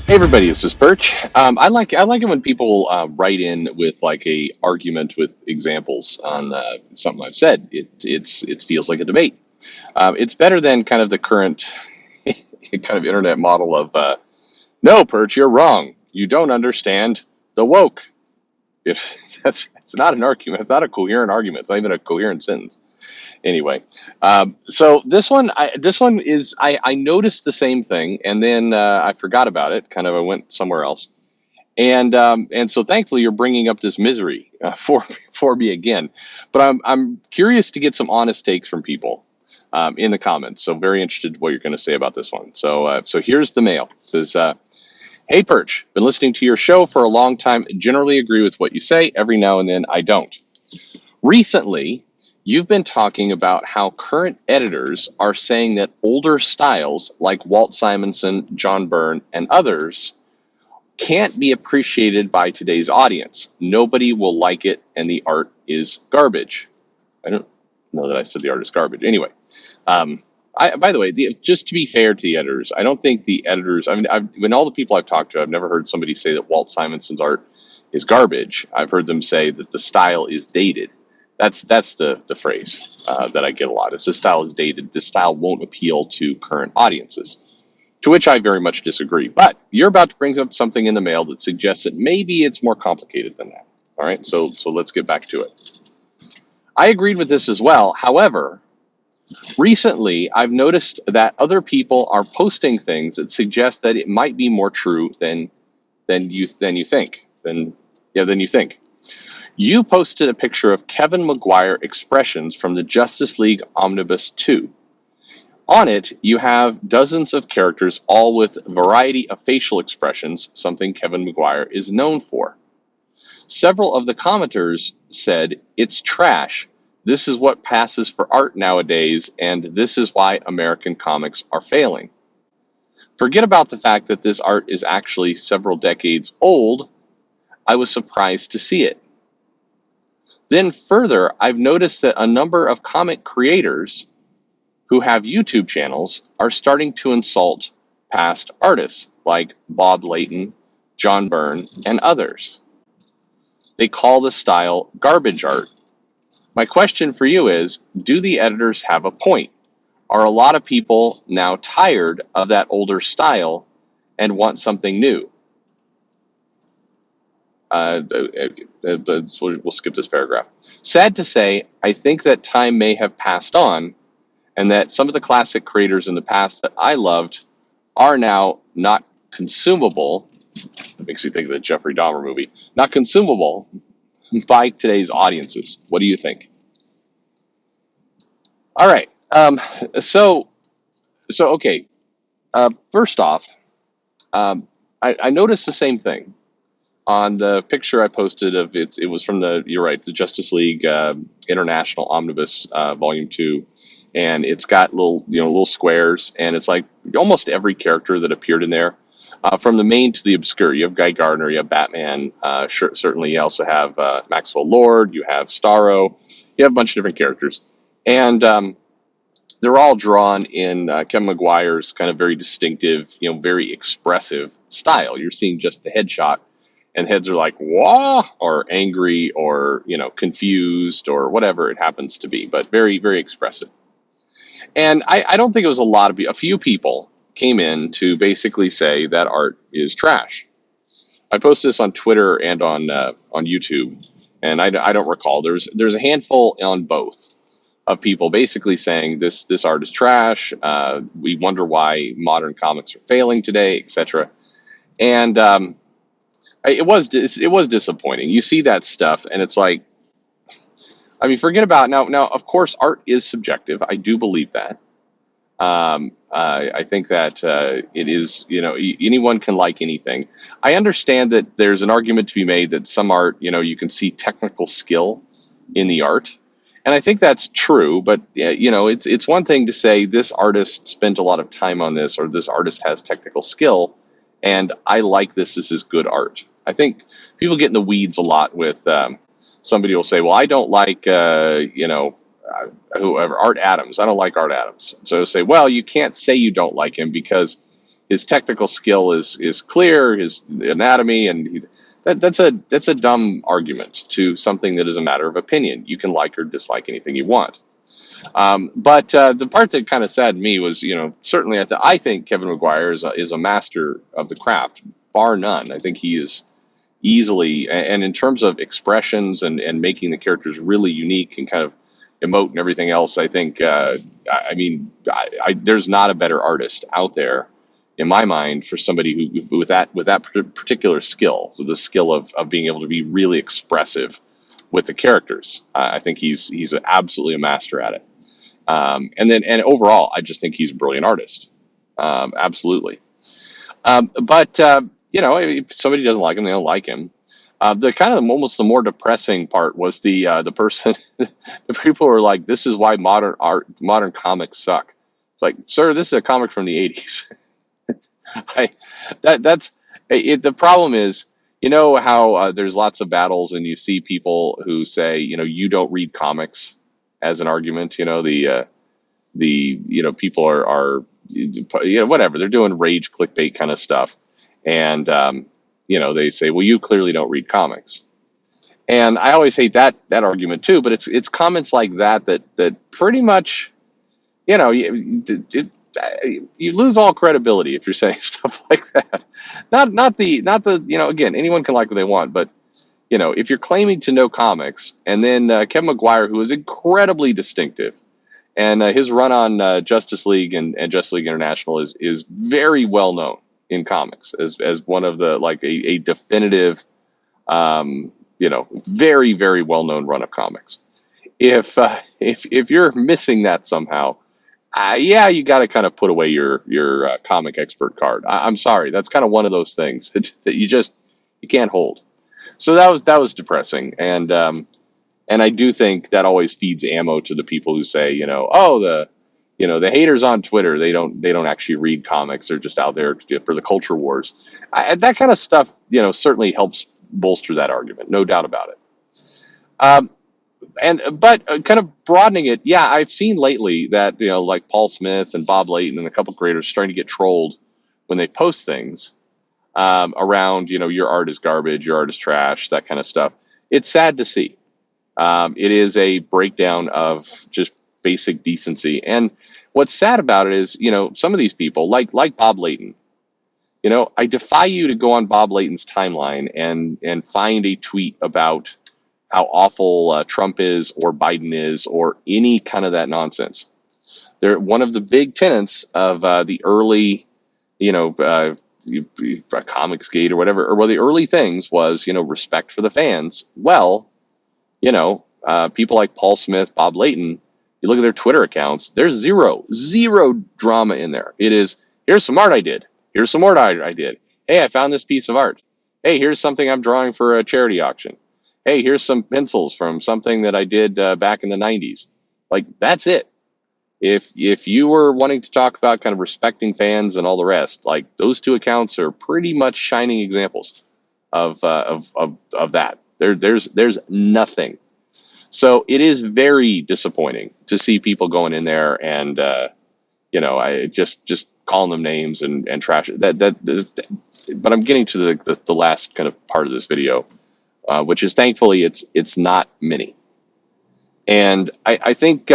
Hey everybody, this is Perch. I like it when people write in with like a argument with examples on something I've said. It feels like a debate. It's better than kind of the current kind of internet model of no, Perch, you're wrong. You don't understand the woke. If that's it's not an argument, it's not a coherent argument. It's not even a coherent sentence. Anyway, so this one is I noticed the same thing and then I forgot about it. Kind of I went somewhere else. And so thankfully you're bringing up this misery for me again. But I'm curious to get some honest takes from people in the comments. So very interested what you're going to say about this one. So here's the mail. It says, "Hey Perch, been listening to your show for a long time. Generally agree with what you say. Every now and then I don't. Recently, you've been talking about how current editors are saying that older styles like Walt Simonson, John Byrne, and others can't be appreciated by today's audience. Nobody will like it, and the art is garbage." I don't know that I said the art is garbage. Anyway, by the way, just to be fair to the editors, I don't think the editors. I mean, when all the people I've talked to, I've never heard somebody say that Walt Simonson's art is garbage. I've heard them say that the style is dated. That's the phrase that I get a lot. Is the style is dated. The style won't appeal to current audiences. To which I very much disagree. But you're about to bring up something in the mail that suggests that maybe it's more complicated than that. All right, so let's get back to it. I agreed with this as well. However, recently I've noticed that other people are posting things that suggest that it might be more true than you think. Than you think. You posted a picture of Kevin Maguire expressions from the Justice League Omnibus 2. On it, you have dozens of characters, all with a variety of facial expressions, something Kevin Maguire is known for. Several of the commenters said, "It's trash. This is what passes for art nowadays, and this is why American comics are failing." Forget about the fact that this art is actually several decades old. I was surprised to see it. Then further, I've noticed that a number of comic creators who have YouTube channels are starting to insult past artists like Bob Layton, John Byrne, and others. They call the style garbage art. My question for you is, do the editors have a point? Are a lot of people now tired of that older style and want something new? We'll skip this paragraph. Sad to say, I think that time may have passed on and that some of the classic creators in the past that I loved are now not consumable. It makes you think of the Jeffrey Dahmer movie. Not consumable by today's audiences. What do you think? All right. So okay. First off, I noticed the same thing on the picture I posted of it. It was from you're right, the Justice League International Omnibus Volume 2. And it's got little squares, and it's like almost every character that appeared in there, from the main to the obscure. You have Guy Gardner, you have Batman. Certainly, you also have Maxwell Lord. You have Starro. You have a bunch of different characters, and they're all drawn in Kevin Maguire's kind of very distinctive, very expressive style. You're seeing just the headshot, and heads are like wah, or angry, or confused, or whatever it happens to be, but very, very expressive. And I don't think it was a few people came in to basically say that art is trash. I posted this on Twitter and on YouTube, and I don't recall. There's a handful on both of people basically saying this art is trash. We wonder why modern comics are failing today, etc. And it was disappointing. You see that stuff, and it's like, I mean, forget about now. Now, of course, art is subjective. I do believe that. I think that it is, anyone can like anything. I understand that there's an argument to be made that some art, you can see technical skill in the art. And I think that's true, but it's one thing to say this artist spent a lot of time on this, or this artist has technical skill, and I like this. This is good art. I think people get in the weeds a lot with somebody will say, well, I don't like, whoever, Art Adams. I don't like Art Adams. So say, well, you can't say you don't like him because his technical skill is clear, his anatomy, and that's a dumb argument to something that is a matter of opinion. You can like or dislike anything you want. But the part that kind of saddened me was, certainly I think Kevin McGuire is a master of the craft, bar none. I think he is easily, and in terms of expressions and making the characters really unique and kind of emote and everything else, I think, there's not a better artist out there in my mind for somebody who with that particular skill, so the skill of being able to be really expressive with the characters. I think he's absolutely a master at it. And overall, I just think he's a brilliant artist. Absolutely. But if somebody doesn't like him, they don't like him. The kind of almost the more depressing part was the person, the people who are like, "This is why modern comics suck." It's like, sir, this is a comic from the '80s. I, that's it. The problem is, how there's lots of battles, and you see people who say, you don't read comics as an argument. People are whatever, they're doing rage clickbait kind of stuff, and they say, well, you clearly don't read comics, and I always hate that argument too. But it's comments like that pretty much, you lose all credibility if you're saying stuff like that. Not the again, anyone can like what they want, but if you're claiming to know comics, and then Kevin McGuire, who is incredibly distinctive, and his run on Justice League and Justice League International is very well known in comics as one of the a definitive, very very well known run of comics. If you're missing that somehow, yeah, you got to kind of put away your comic expert card. I'm sorry, that's kind of one of those things that you can't hold. So that was depressing, and I do think that always feeds ammo to the people who say, the haters on Twitter, they don't actually read comics, they're just out there for the culture wars. That kind of stuff, certainly helps bolster that argument, no doubt about it. But kind of broadening it, yeah, I've seen lately that like Paul Smith and Bob Layton and a couple creators starting to get trolled when they post things around your art is garbage, your art is trash, that kind of stuff. It's sad to see. It is a breakdown of just basic decency, and what's sad about it is some of these people like Bob Layton. I defy you to go on Bob Layton's timeline and find a tweet about how awful Trump is or Biden is or any kind of that nonsense. They're one of the big tenets of the early, Comicsgate or whatever, or the early things was, respect for the fans. Well, people like Paul Smith, Bob Layton, you look at their Twitter accounts, there's zero drama in there. It is, here's some art I did. Here's some art I did. Hey, I found this piece of art. Hey, here's something I'm drawing for a charity auction. Hey, here's some pencils from something that I did back in the 90s. Like, that's it. If you were wanting to talk about kind of respecting fans and all the rest, like those two accounts are pretty much shining examples of that. There's nothing. So it is very disappointing to see people going in there and I just calling them names and trash it. But I'm getting to the last kind of part of this video, which is thankfully it's not many, and I think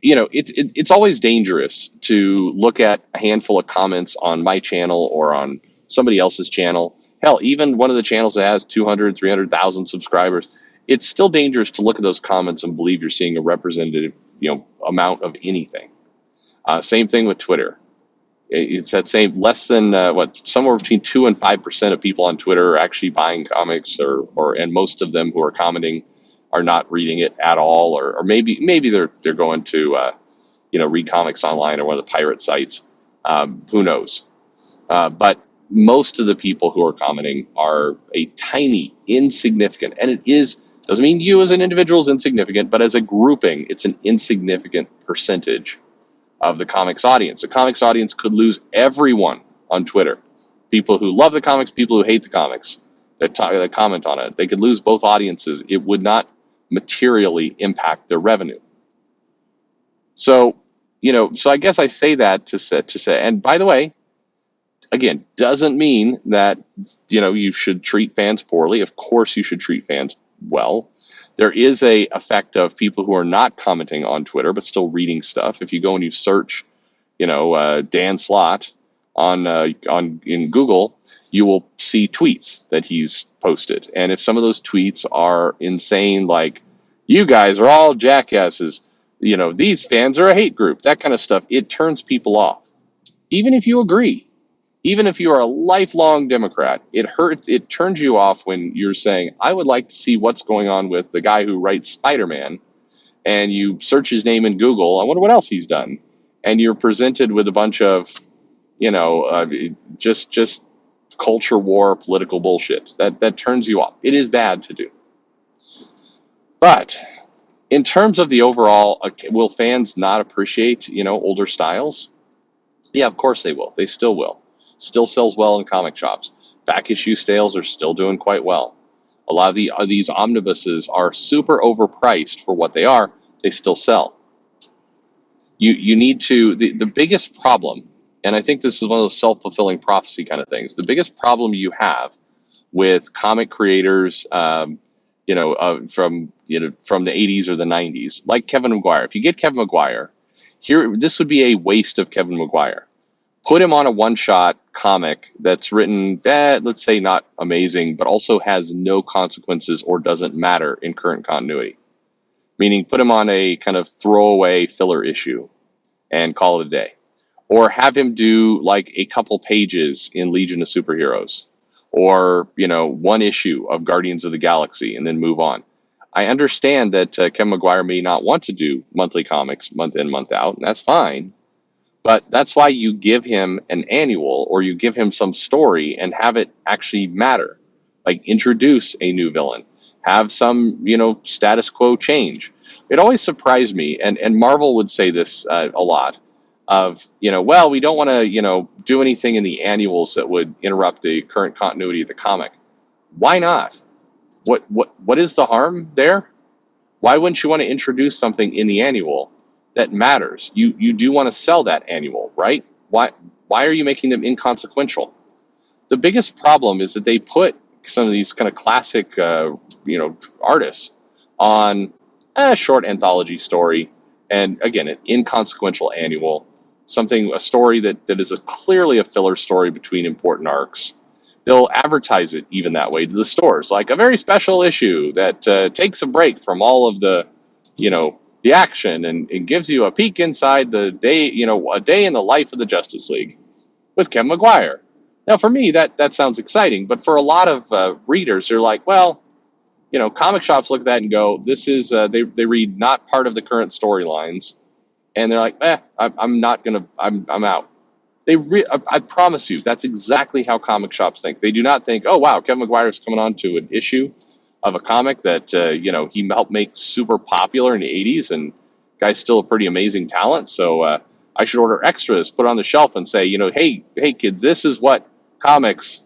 it's always dangerous to look at a handful of comments on my channel or on somebody else's channel. Hell, even one of the channels that has 200, 300,000 subscribers, it's still dangerous to look at those comments and believe you're seeing a representative, amount of anything. Same thing with Twitter. It's that same less than somewhere between 2 and 5% of people on Twitter are actually buying comics, and most of them who are commenting are not reading it at all, or maybe they're going to read comics online or one of the pirate sites. Who knows? But most of the people who are commenting are a tiny, insignificant, and doesn't mean you as an individual is insignificant, but as a grouping, it's an insignificant percentage of the comics audience. The comics audience could lose everyone on Twitter. People who love the comics, people who hate the comics, that comment on it. They could lose both audiences. It would not materially impact their revenue. So So I guess I say that to say, and by the way, again, doesn't mean that you should treat fans poorly. Of course, you should treat fans well. There is a effect of people who are not commenting on Twitter but still reading stuff. If you go and you search, Dan Slott on in Google, you will see tweets that he's posted, and if some of those tweets are insane, like "you guys are all jackasses," "these fans are a hate group," that kind of stuff, it turns people off, even if you agree. Even if you are a lifelong Democrat, it turns you off when you're saying, "I would like to see what's going on with the guy who writes Spider-Man," and you search his name in Google. I wonder what else he's done, and you're presented with a bunch of, you know, uh, just culture war, political bullshit. That turns you off. It is bad to do. But in terms of the overall, will fans not appreciate older styles? Yeah, of course they will. They still will. Still sells well in comic shops. Back issue sales are still doing quite well. A lot of these omnibuses are super overpriced for what they are. They still sell. You need to the biggest problem, and I think this is one of those self-fulfilling prophecy kind of things. The biggest problem you have with comic creators, from the 80s or the 90s, like Kevin McGuire. If you get Kevin McGuire, this would be a waste of Kevin McGuire. Put him on a one-shot comic that's written, let's say not amazing, but also has no consequences or doesn't matter in current continuity. Meaning, put him on a kind of throwaway filler issue and call it a day. Or have him do like a couple pages in Legion of Superheroes, or one issue of Guardians of the Galaxy, and then move on. I understand that Kevin McGuire may not want to do monthly comics month in, month out, and that's fine. But that's why you give him an annual, or you give him some story and have it actually matter. Like introduce a new villain, have some, status quo change. It always surprised me, and Marvel would say this a lot of, well, we don't want to, do anything in the annuals that would interrupt the current continuity of the comic. Why not? What is the harm there? Why wouldn't you want to introduce something in the annual that matters? You do want to sell that annual, right? Why are you making them inconsequential? The biggest problem is that they put some of these kind of classic artists on a short anthology story, and again, an inconsequential annual, a story that is clearly a filler story between important arcs. They'll advertise it even that way to the stores, like a very special issue that takes a break from all of the action, and gives you a peek inside the day, a day in the life of the Justice League with Kevin McGuire. Now, for me, that sounds exciting, but for a lot of readers, they're like, well, comic shops look at that and go, this is they read not part of the current storylines, and they're like, I'm not gonna, I'm out. I promise you, that's exactly how comic shops think. They do not think, oh wow, Kevin McGuire is coming on to an issue of a comic that he helped make super popular in the '80s, and guy's still a pretty amazing talent. So I should order extras, put it on the shelf, and say, hey kid, this is what comics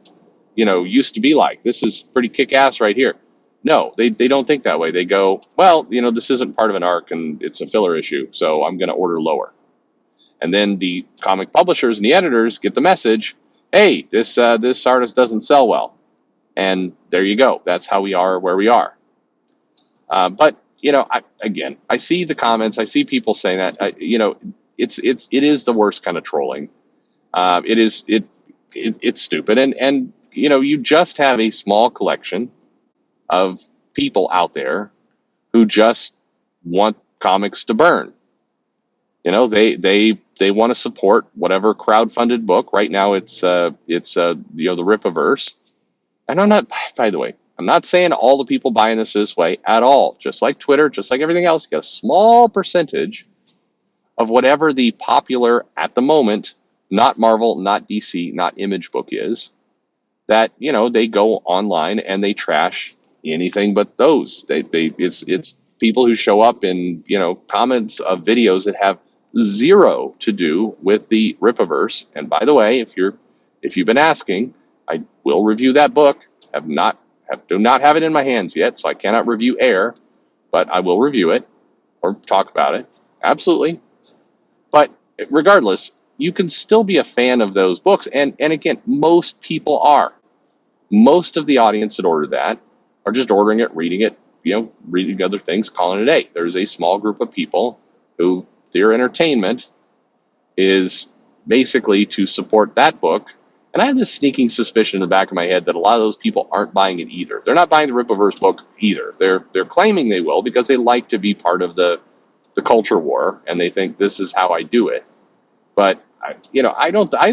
used to be like. This is pretty kick-ass right here. No, they don't think that way. They go, well, this isn't part of an arc and it's a filler issue, so I'm going to order lower. And then the comic publishers and the editors get the message, hey, this artist doesn't sell well. And there you go. That's how we are where we are. But I see the comments. I see people saying that. It is the worst kind of trolling. It's stupid, and you just have a small collection of people out there who just want comics to burn. They want to support whatever crowdfunded book. Right now, it's the Rippaverse. And by the way, I'm not saying all the people buying this way at all. Just like Twitter, just like everything else, you got a small percentage of whatever the popular at the moment, not Marvel, not DC, not Image book is, that they go online and they trash anything but those. It's people who show up in comments of videos that have zero to do with the Rippaverse. And by the way, if you've been asking, I will review that book. Do not have it in my hands yet, so I cannot review Air, but I will review it or talk about it. Absolutely. But regardless, you can still be a fan of those books. And again, most people are. Most of the audience that order that are just ordering it, reading it, reading other things, calling it a day. There's a small group of people who their entertainment is basically to support that book. And I have this sneaking suspicion in the back of my head that a lot of those people aren't buying it either. They're not buying the Rippaverse book either. They're claiming they will because they like to be part of the culture war, and they think this is how I do it. But I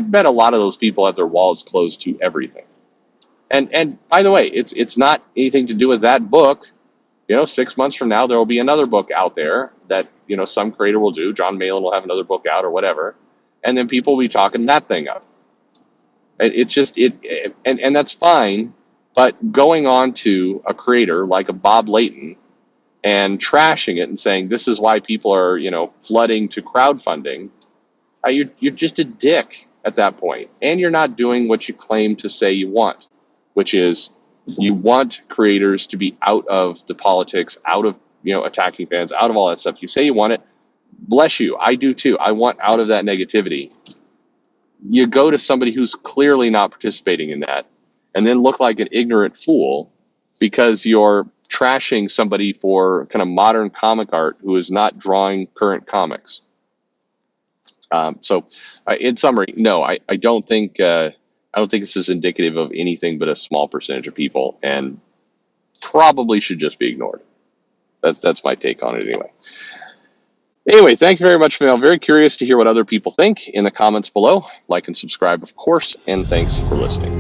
bet a lot of those people have their wallets closed to everything. And by the way, it's not anything to do with that book. 6 months from now, there will be another book out there that, some creator will do. John Malin will have another book out or whatever. And then people will be talking that thing up. And that's fine. But going on to a creator like a Bob Layton and trashing it and saying, this is why people are, flooding to crowdfunding, you're just a dick at that point. And you're not doing what you claim to say you want, which is you want creators to be out of the politics, out of attacking fans, out of all that stuff. You say you want it. Bless you. I do too. I want out of that negativity. You go to somebody who's clearly not participating in that and then look like an ignorant fool because you're trashing somebody for kind of modern comic art who is not drawing current comics. So in summary, no, I don't think this is indicative of anything but a small percentage of people, and probably should just be ignored. That's my take on it anyway. Anyway, thank you very much, Phil. I'm very curious to hear what other people think in the comments below. Like and subscribe, of course, and thanks for listening.